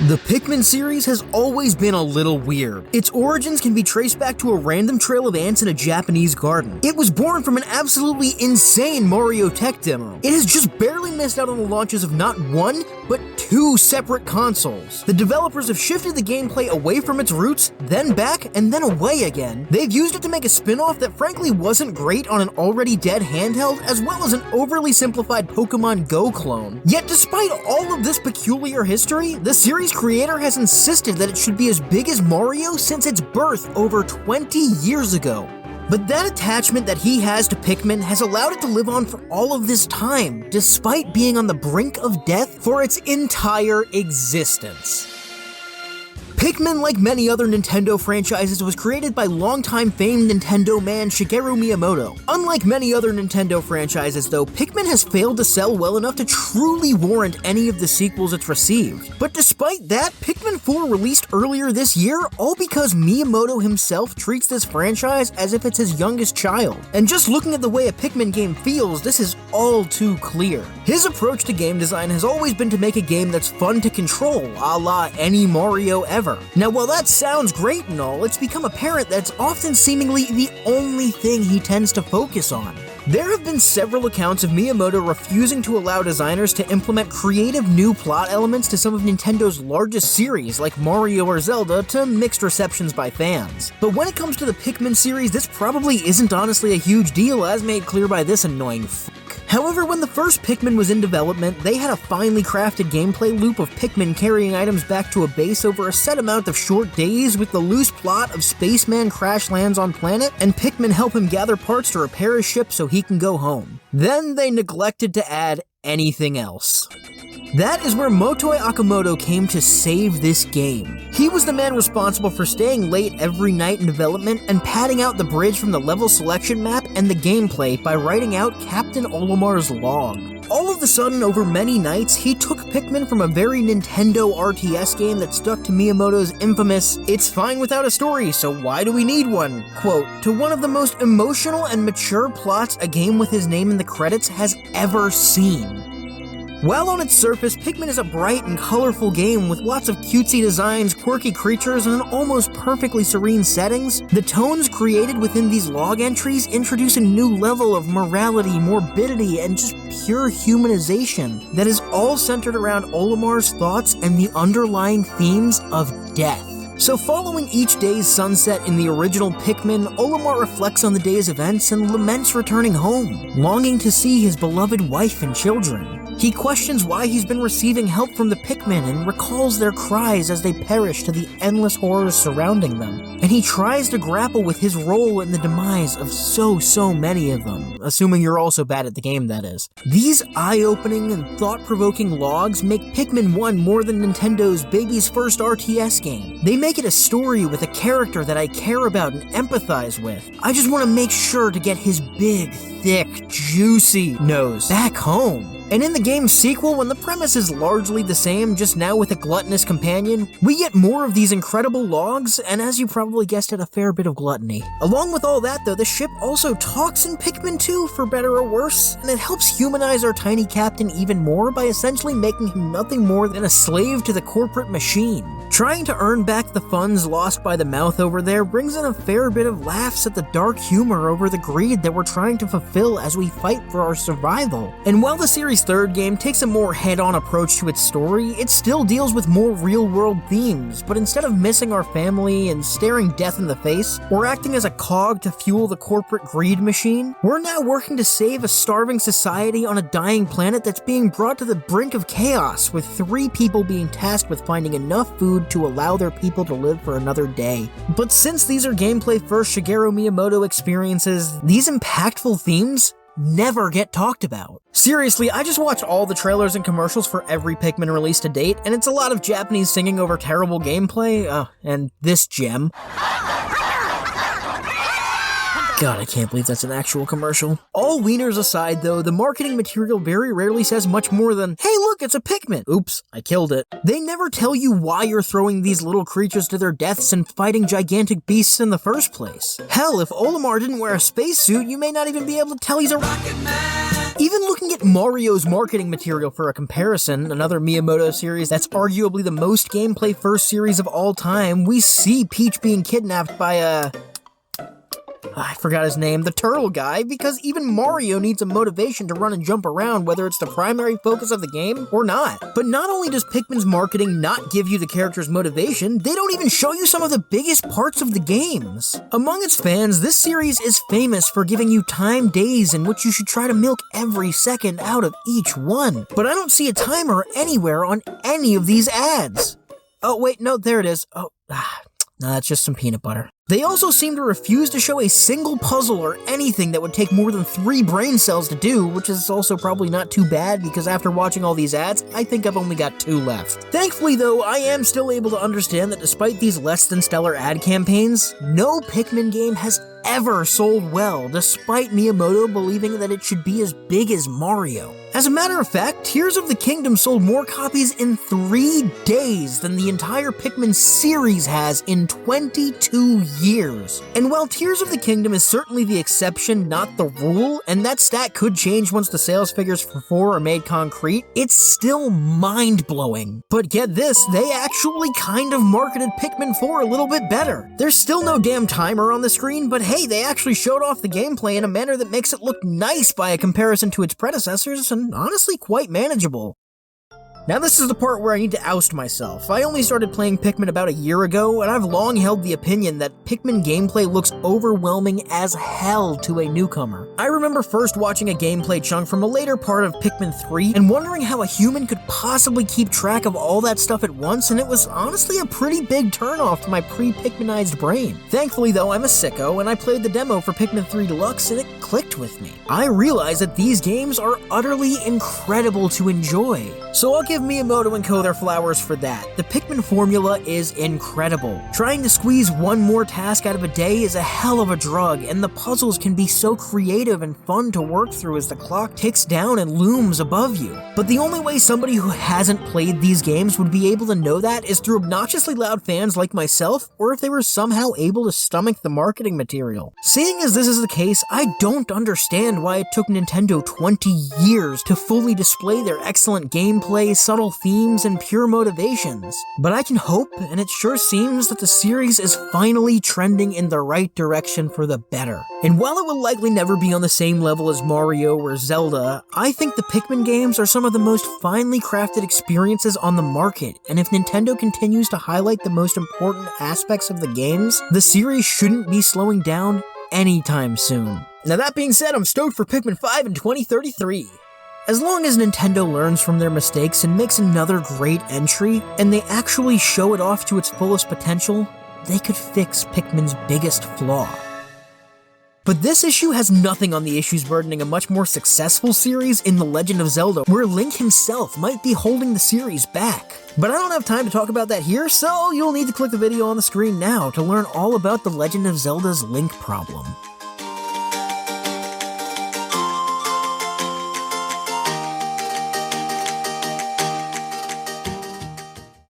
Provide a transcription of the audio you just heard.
The Pikmin series has always been a little weird. Its origins can be traced back to a random trail of ants in a Japanese garden. It was born from an absolutely insane Mario tech demo. It has just barely missed out on the launches of not one, but two separate consoles. The developers have shifted the gameplay away from its roots, then back, and then away again. They've used it to make a spin-off that frankly wasn't great on an already dead handheld, as well as an overly simplified Pokemon Go clone. Yet despite all of this peculiar history, the series creator has insisted that it should be as big as Mario since its birth over 20 years ago. But that attachment that he has to Pikmin has allowed it to live on for all of this time, despite being on the brink of death for its entire existence. Pikmin, like many other Nintendo franchises, was created by longtime famed Nintendo man Shigeru Miyamoto. Unlike many other Nintendo franchises though, Pikmin has failed to sell well enough to truly warrant any of the sequels it's received. But despite that, Pikmin 4 released earlier this year, all because Miyamoto himself treats this franchise as if it's his youngest child. And just looking at the way a Pikmin game feels, this is all too clear. His approach to game design has always been to make a game that's fun to control, a la any Mario ever. Now, while that sounds great and all, it's become apparent that's often seemingly the only thing he tends to focus on. There have been several accounts of Miyamoto refusing to allow designers to implement creative new plot elements to some of Nintendo's largest series, like Mario or Zelda, to mixed receptions by fans. But when it comes to the Pikmin series, this probably isn't honestly a huge deal, as made clear by this annoying f***. However, when the first Pikmin was in development, they had a finely crafted gameplay loop of Pikmin carrying items back to a base over a set amount of short days, with the loose plot of Spaceman crash lands on planet, and Pikmin help him gather parts to repair his ship so he can go home. Then they neglected to add anything else. That is where Motoi Akamoto came to save this game. He was the man responsible for staying late every night in development and padding out the bridge from the level selection map and the gameplay by writing out Captain Olimar's log. All of a sudden, over many nights, he took Pikmin from a very Nintendo RTS game that stuck to Miyamoto's infamous "it's fine without a story, so why do we need one?" quote, to one of the most emotional and mature plots a game with his name in the credits has ever seen. While on its surface, Pikmin is a bright and colorful game with lots of cutesy designs, quirky creatures, and almost perfectly serene settings, the tones created within these log entries introduce a new level of morality, morbidity, and just pure humanization that is all centered around Olimar's thoughts and the underlying themes of death. So following each day's sunset in the original Pikmin, Olimar reflects on the day's events and laments returning home, longing to see his beloved wife and children. He questions why he's been receiving help from the Pikmin and recalls their cries as they perish to the endless horrors surrounding them. And he tries to grapple with his role in the demise of so many of them, assuming you're also bad at the game, that is. These eye-opening and thought-provoking logs make Pikmin 1 more than Nintendo's baby's first RTS game. They make it a story with a character that I care about and empathize with. I just want to make sure to get his big, thick, juicy nose back home. And in the game's sequel, when the premise is largely the same, just now with a gluttonous companion, we get more of these incredible logs, and as you probably guessed it, a fair bit of gluttony. Along with all that though, the ship also talks in Pikmin 2, for better or worse, and it helps humanize our tiny captain even more by essentially making him nothing more than a slave to the corporate machine. Trying to earn back the funds lost by the mouth over there brings in a fair bit of laughs at the dark humor over the greed that we're trying to fulfill as we fight for our survival. And while the series' third game takes a more head-on approach to its story, it still deals with more real-world themes, but instead of missing our family and staring death in the face, or acting as a cog to fuel the corporate greed machine, we're now working to save a starving society on a dying planet that's being brought to the brink of chaos, with 3 people being tasked with finding enough food to allow their people to live for another day. But since these are gameplay-first Shigeru Miyamoto experiences, these impactful themes never get talked about. Seriously, I just watched all the trailers and commercials for every Pikmin release to date, and it's a lot of Japanese singing over terrible gameplay, and this gem. God, I can't believe that's an actual commercial. All wieners aside though, the marketing material very rarely says much more than, "Hey look, it's a Pikmin!" Oops, I killed it. They never tell you why you're throwing these little creatures to their deaths and fighting gigantic beasts in the first place. Hell, if Olimar didn't wear a spacesuit, you may not even be able to tell he's a rocket man. Even looking at Mario's marketing material for a comparison, another Miyamoto series that's arguably the most gameplay-first series of all time, we see Peach being kidnapped by I forgot his name, the turtle guy, because even Mario needs a motivation to run and jump around, whether it's the primary focus of the game or not. But not only does Pikmin's marketing not give you the character's motivation, they don't even show you some of the biggest parts of the games. Among its fans, this series is famous for giving you timed days in which you should try to milk every second out of each one. But I don't see a timer anywhere on any of these ads. Oh wait, no, there it is. Oh, no, that's just some peanut butter. They also seem to refuse to show a single puzzle or anything that would take more than 3 brain cells to do, which is also probably not too bad because after watching all these ads, I think I've only got 2 left. Thankfully though, I am still able to understand that despite these less than stellar ad campaigns, no Pikmin game has ever sold well, despite Miyamoto believing that it should be as big as Mario. As a matter of fact, Tears of the Kingdom sold more copies in 3 days than the entire Pikmin series has in 22 years. And while Tears of the Kingdom is certainly the exception, not the rule, and that stat could change once the sales figures for 4 are made concrete, it's still mind-blowing. But get this, they actually kind of marketed Pikmin 4 a little bit better. There's still no damn timer on the screen, but hey, they actually showed off the gameplay in a manner that makes it look nice by a comparison to its predecessors, and honestly quite manageable. Now this is the part where I need to oust myself. I only started playing Pikmin about a year ago, and I've long held the opinion that Pikmin gameplay looks overwhelming as hell to a newcomer. I remember first watching a gameplay chunk from a later part of Pikmin 3 and wondering how a human could possibly keep track of all that stuff at once, and it was honestly a pretty big turnoff to my pre-Pikminized brain. Thankfully though, I'm a sicko, and I played the demo for Pikmin 3 Deluxe and it clicked with me. I realized that these games are utterly incredible to enjoy. So I'll give Miyamoto and co their flowers for that. The Pikmin formula is incredible. Trying to squeeze one more task out of a day is a hell of a drug, and the puzzles can be so creative and fun to work through as the clock ticks down and looms above you. But the only way somebody who hasn't played these games would be able to know that is through obnoxiously loud fans like myself, or if they were somehow able to stomach the marketing material. Seeing as this is the case, I don't understand why it took Nintendo 20 years to fully display their excellent gameplay, subtle themes, and pure motivations. But I can hope, and it sure seems that the series is finally trending in the right direction for the better. And while it will likely never be on the same level as Mario or Zelda, I think the Pikmin games are some of the most finely crafted experiences on the market, and if Nintendo continues to highlight the most important aspects of the games, the series shouldn't be slowing down anytime soon. Now that being said, I'm stoked for Pikmin 5 in 2033. As long as Nintendo learns from their mistakes and makes another great entry, and they actually show it off to its fullest potential, they could fix Pikmin's biggest flaw. But this issue has nothing on the issues burdening a much more successful series in The Legend of Zelda, where Link himself might be holding the series back. But I don't have time to talk about that here, so you'll need to click the video on the screen now to learn all about The Legend of Zelda's Link problem.